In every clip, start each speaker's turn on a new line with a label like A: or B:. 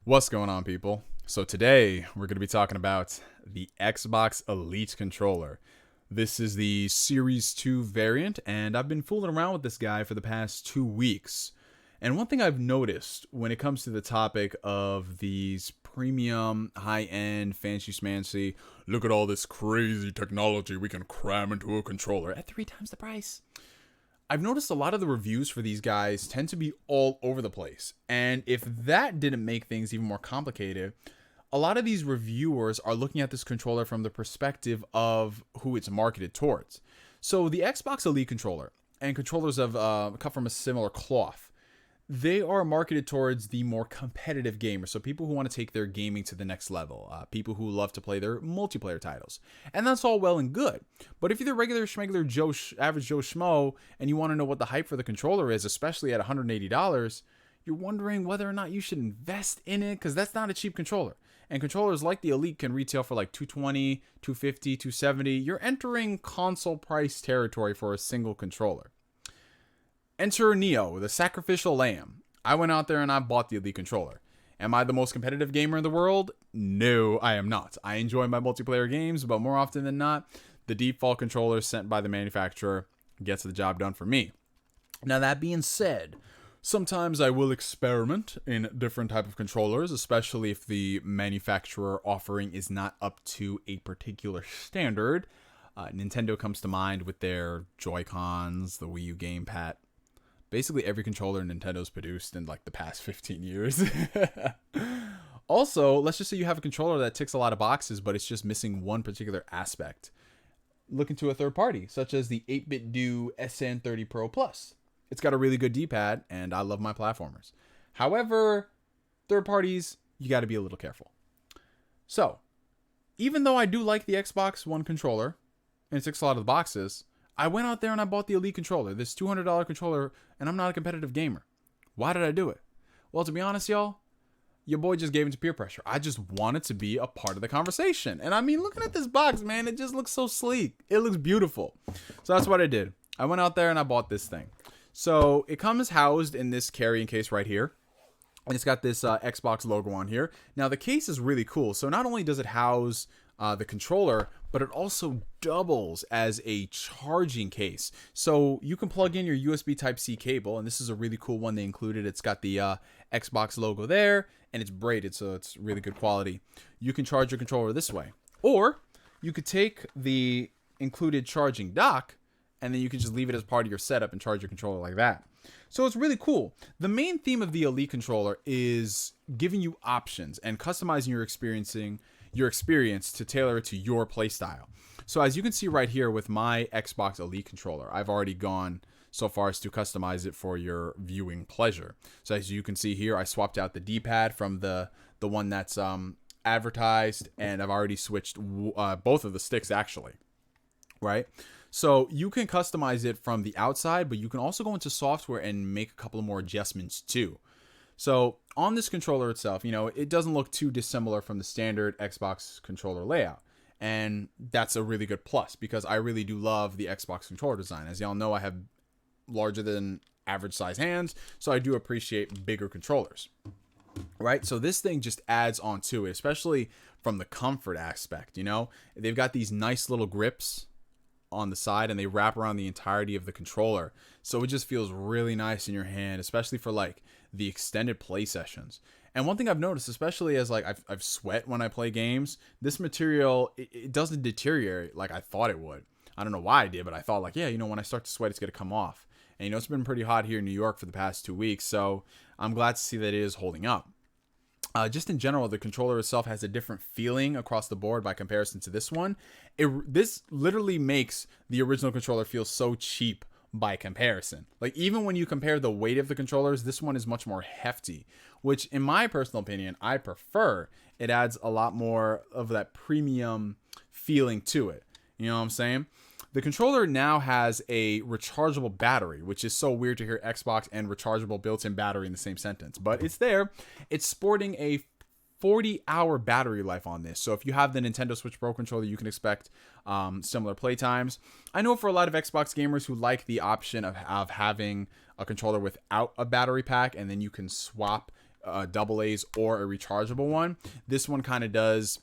A: What's going on, people? So today we're going to be talking about the Xbox Elite controller. This is the Series 2 variant, and I've been fooling around with this guy for the past 2 weeks. And one thing I've noticed when it comes to the topic of these premium, high-end, fancy-smancy, look at all this crazy technology we can cram into a controller at 3 times the price. I've noticed a lot of the reviews for these guys tend to be all over the place. And if that didn't make things even more complicated, a lot of these reviewers are looking at this controller from the perspective of who it's marketed towards. So the Xbox Elite controller and controllers of cut from a similar cloth, they are marketed towards the more competitive gamers. So people who want to take their gaming to the next level, people who love to play their multiplayer titles. And that's all well and good. But if you're the regular schmegular average Joe Schmo and you want to know what the hype for the controller is, especially at $180, you're wondering whether or not you should invest in it, because that's not a cheap controller. And controllers like the Elite can retail for like $220, $250, $270. You're entering console price territory for a single controller. Enter Neo, the sacrificial lamb. I went out there and I bought the Elite controller. Am I the most competitive gamer in the world? No, I am not. I enjoy my multiplayer games, but more often than not, the default controller sent by the manufacturer gets the job done for me. Now, that being said, sometimes I will experiment in different type of controllers, especially if the manufacturer offering is not up to a particular standard. Nintendo comes to mind with their Joy-Cons, the Wii U gamepad. Basically every controller Nintendo's produced in like the past 15 years. Also, let's just say you have a controller that ticks a lot of boxes, but it's just missing one particular aspect. Look into a third party, such as the 8BitDo SN30 Pro Plus. It's got a really good D-pad, and I love my platformers. However, third parties, you got to be a little careful. So, even though I do like the Xbox One controller, and it ticks a lot of the boxes, I went out there and I bought the Elite controller, this $200 controller, and I'm not a competitive gamer. Why did I do it? Well, to be honest, y'all, your boy just gave into peer pressure. I just wanted to be a part of the conversation. And I mean, looking at this box, man, it just looks so sleek. It looks beautiful. So that's what I did. I went out there and I bought this thing. So it comes housed in this carrying case right here. And it's got this Xbox logo on here. Now, the case is really cool. So not only does it house the controller, but it also doubles as a charging case. So you can plug in your USB Type-C cable, and this is a really cool one they included. It's got the Xbox logo there, and it's braided, so it's really good quality. You can charge your controller this way. Or you could take the included charging dock, and then you can just leave it as part of your setup and charge your controller like that. So it's really cool. The main theme of the Elite controller is giving you options and customizing your experience to tailor it to your playstyle. So as you can see right here with my Xbox Elite controller, I've already gone so far as to customize it for your viewing pleasure. So as you can see here, I swapped out the D-pad from the one that's advertised, and I've already switched both of the sticks actually, right? So you can customize it from the outside, but you can also go into software and make a couple of more adjustments too. So on this controller itself, it doesn't look too dissimilar from the standard Xbox controller layout. And that's a really good plus, because I really do love the Xbox controller design. As y'all know, I have larger than average size hands, so I do appreciate bigger controllers, right? So this thing just adds on to it, especially from the comfort aspect. They've got these nice little grips on the side, and they wrap around the entirety of the controller, so it just feels really nice in your hand, especially for like the extended play sessions. And one thing I've noticed, especially as like I've sweat when I play games, this material, it doesn't deteriorate like I thought it would. I don't know why I did, but I thought like, yeah, when I start to sweat, it's gonna come off. And it's been pretty hot here in New York for the past 2 weeks, so I'm glad to see that it is holding up. Just in general, the controller itself has a different feeling across the board by comparison to this one. This literally makes the original controller feel so cheap by comparison. Like, even when you compare the weight of the controllers, this one is much more hefty, which in my personal opinion, I prefer. It adds a lot more of that premium feeling to it. You know what I'm saying? The controller now has a rechargeable battery, which is so weird to hear Xbox and rechargeable built-in battery in the same sentence, but it's there. It's sporting a 40-hour battery life on this. So if you have the Nintendo Switch Pro controller, you can expect similar play times. I know for a lot of Xbox gamers who like the option of having a controller without a battery pack, and then you can swap AA's or a rechargeable one. This one kind of does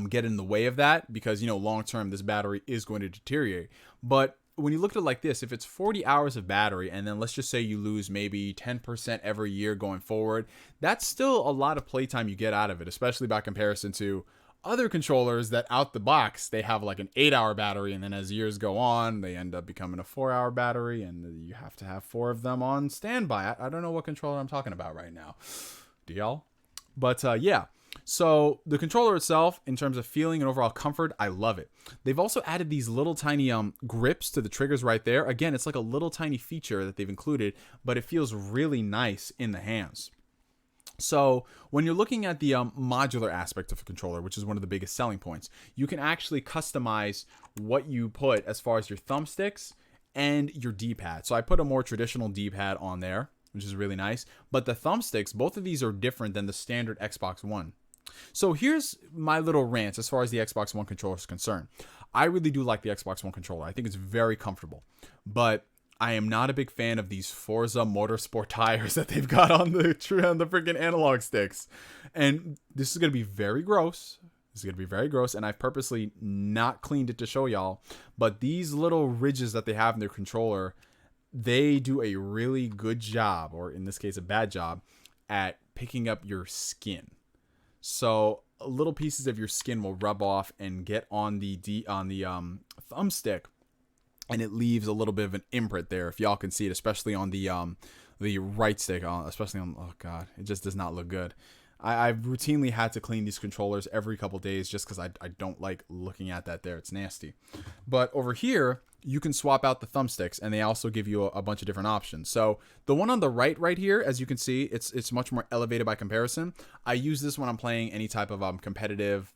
A: get in the way of that because, you know, long term this battery is going to deteriorate. But when you look at it like this, if it's 40 hours of battery and then let's just say you lose maybe 10% every year going forward, that's still a lot of playtime you get out of it, especially by comparison to other controllers that out the box, they have like an 8-hour battery, and then as years go on, they end up becoming a 4-hour battery, and you have to have 4 of them on standby. I don't know what controller I'm talking about right now. Do y'all? But yeah. So the controller itself, in terms of feeling and overall comfort, I love it. They've also added these little tiny grips to the triggers right there. Again, it's like a little tiny feature that they've included, but it feels really nice in the hands. So when you're looking at the modular aspect of a controller, which is one of the biggest selling points, you can actually customize what you put as far as your thumbsticks and your D-pad. So I put a more traditional D-pad on there, which is really nice. But the thumbsticks, both of these are different than the standard Xbox One. So here's my little rant as far as the Xbox One controller is concerned. I really do like the Xbox One controller. I think it's very comfortable. But I am not a big fan of these Forza Motorsport tires that they've got on the freaking analog sticks. And this is going to be very gross. And I've purposely not cleaned it to show y'all. But these little ridges that they have in their controller, they do a really good job, or in this case, a bad job, at picking up your skin. So little pieces of your skin will rub off and get on the thumbstick, and it leaves a little bit of an imprint there, if y'all can see it, especially on the right stick, especially on, oh god, it just does not look good. I've routinely had to clean these controllers every couple days just because I don't like looking at that there. It's nasty. But over here, you can swap out the thumbsticks, and they also give you a bunch of different options. So the one on the right here, as you can see, it's much more elevated by comparison. I use this when I'm playing any type of competitive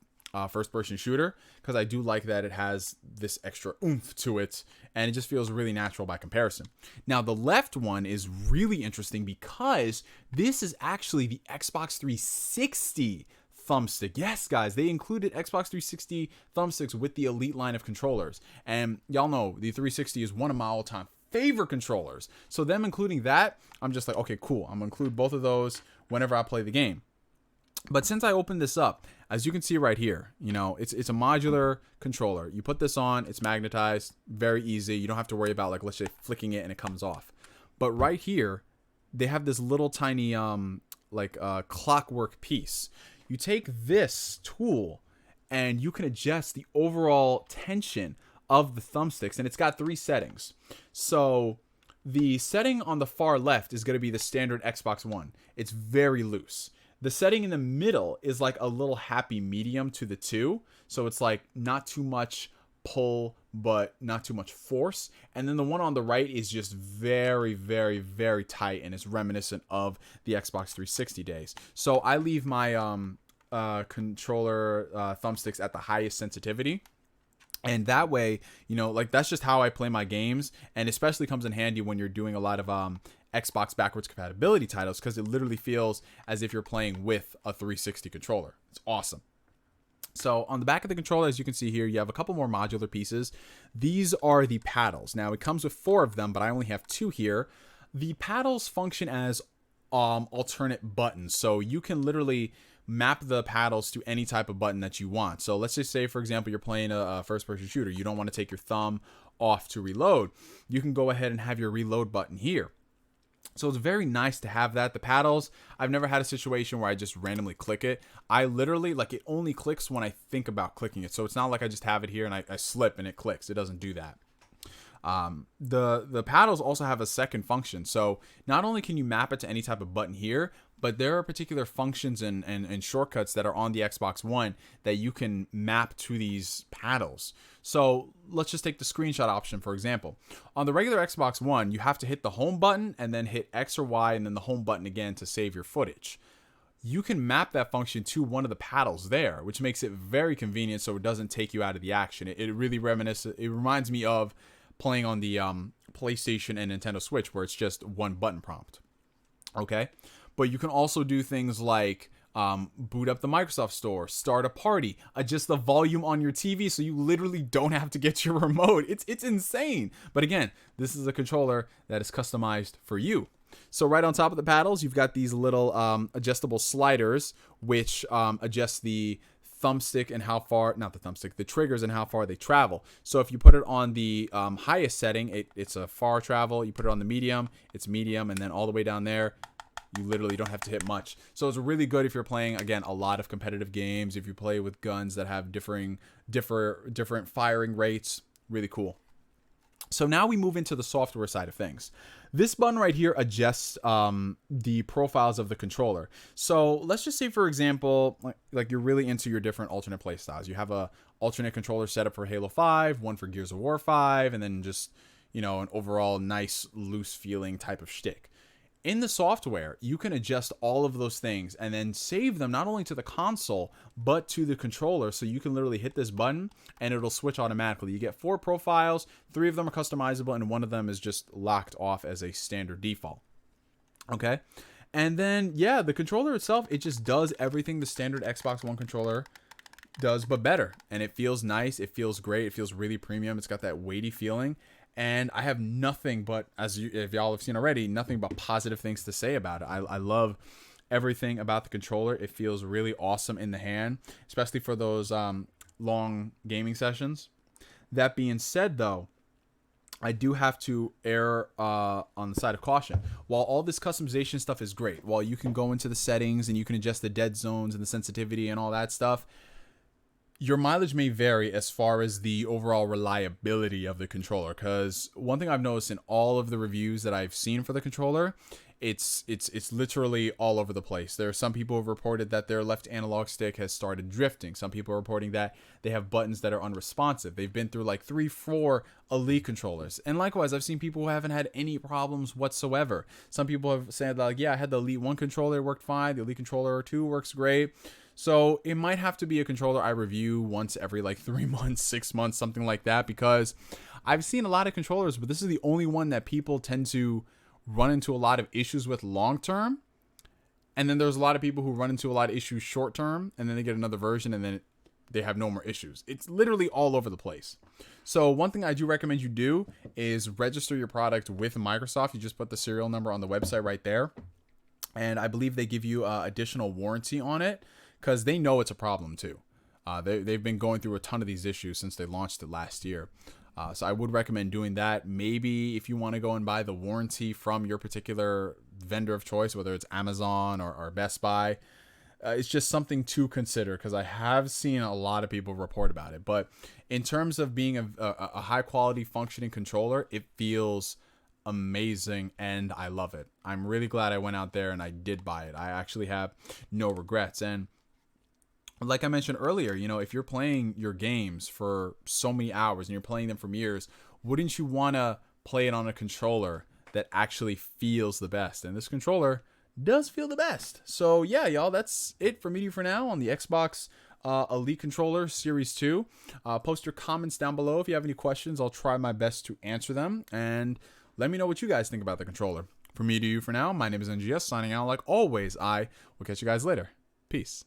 A: first-person shooter, because I do like that it has this extra oomph to it, and it just feels really natural by comparison. Now, the left one is really interesting because this is actually the Xbox 360 thumbstick. Yes, guys, they included Xbox 360 thumbsticks with the Elite line of controllers, and y'all know the 360 is one of my all-time favorite controllers. So them including that, I'm just like, okay, cool. I'm gonna include both of those whenever I play the game. But since I opened this up, as you can see right here, you know, it's a modular controller. You put this on, it's magnetized, very easy. You don't have to worry about, like, let's say flicking it and it comes off. But right here, they have this little tiny clockwork piece. You take this tool and you can adjust the overall tension of the thumbsticks, and it's got 3 settings. So the setting on the far left is going to be the standard Xbox One. It's very loose. The setting in the middle is like a little happy medium to the 2. So it's like not too much pull, but not too much force. And then the one on the right is just very, very, very tight, and it's reminiscent of the Xbox 360 days. So I leave my controller thumbsticks at the highest sensitivity. And that way, you know, like that's just how I play my games, and especially comes in handy when you're doing a lot of Xbox backwards compatibility titles, because it literally feels as if you're playing with a 360 controller. It's awesome. So on the back of the controller, as you can see here, you have a couple more modular pieces. These are the paddles. Now it comes with 4 of them, but I only have 2 here. The paddles function as alternate buttons, so you can literally map the paddles to any type of button that you want. So let's just say, for example, you're playing a first-person shooter. You don't want to take your thumb off to reload. You can go ahead and have your reload button here. So it's very nice to have that. The paddles, I've never had a situation where I just randomly click it. I literally, like, it only clicks when I think about clicking it. So it's not like I just have it here and I slip and it clicks. It doesn't do that. The paddles also have a second function. So not only can you map it to any type of button here, but there are particular functions and shortcuts that are on the Xbox One that you can map to these paddles. So let's just take the screenshot option, for example. On the regular Xbox One, you have to hit the home button and then hit X or Y and then the home button again to save your footage. You can map that function to one of the paddles there, which makes it very convenient so it doesn't take you out of the action. It really reminds me of playing on the PlayStation and Nintendo Switch, where it's just one button prompt. Okay? But you can also do things like boot up the Microsoft Store, start a party, adjust the volume on your TV so you literally don't have to get your remote. It's insane. But again, this is a controller that is customized for you. So right on top of the paddles, you've got these little adjustable sliders, which adjust the thumbstick and how far, not the thumbstick, the triggers and how far they travel. So if you put it on the highest setting, it's a far travel. You put it on the medium, it's medium, and then all the way down there, you literally don't have to hit much. So it's really good if you're playing, again, a lot of competitive games, if you play with guns that have different firing rates. Really cool. So now we move into the software side of things. This button right here adjusts the profiles of the controller. So let's just say, for example, like you're really into your different alternate play styles. You have a alternate controller set up for Halo 5, one for Gears of War 5, and then just, you know, an overall nice, loose feeling type of shtick. In the software, you can adjust all of those things and then save them not only to the console, but to the controller. So you can literally hit this button and it'll switch automatically. You get 4 profiles, 3 of them are customizable, and 1 of them is just locked off as a standard default. Okay. And then, yeah, the controller itself, it just does everything the standard Xbox One controller does, but better. And it feels nice. It feels great. It feels really premium. It's got that weighty feeling. And I have nothing but, if y'all have seen already, nothing but positive things to say about it. I love everything about the controller. It feels really awesome in the hand, especially for those long gaming sessions. That being said, though, I do have to err on the side of caution. While all this customization stuff is great, while you can go into the settings and you can adjust the dead zones and the sensitivity and all that stuff, your mileage may vary as far as the overall reliability of the controller. Because one thing I've noticed in all of the reviews that I've seen for the controller, it's literally all over the place. There are some people who have reported that their left analog stick has started drifting. Some people are reporting that they have buttons that are unresponsive. They've been through like 3-4 Elite controllers. And likewise, I've seen people who haven't had any problems whatsoever. Some people have said, like, yeah, I had the Elite 1 controller, it worked fine. The Elite controller 2 works great. So it might have to be a controller I review once every like 3 months, 6 months, something like that, because I've seen a lot of controllers, but this is the only one that people tend to run into a lot of issues with long term. And then there's a lot of people who run into a lot of issues short term, and then they get another version and then they have no more issues. It's literally all over the place. So one thing I do recommend you do is register your product with Microsoft. You just put the serial number on the website right there. And I believe they give you additional warranty on it, because they know it's a problem too. They've been going through a ton of these issues since they launched it last year. So I would recommend doing that. Maybe if you want to go and buy the warranty from your particular vendor of choice, whether it's Amazon or Best Buy, it's just something to consider, because I have seen a lot of people report about it. But in terms of being a high quality functioning controller, it feels amazing and I love it. I'm really glad I went out there and I did buy it. I actually have no regrets. And like I mentioned earlier, you know, if you're playing your games for so many hours and you're playing them for years, wouldn't you want to play it on a controller that actually feels the best? And this controller does feel the best. So yeah, y'all, that's it for me for now on the Xbox Elite Controller Series 2. Post your comments down below if you have any questions. I'll try my best to answer them. And let me know what you guys think about the controller. For me to you for now, my name is NGS, signing out like always. I will catch you guys later. Peace.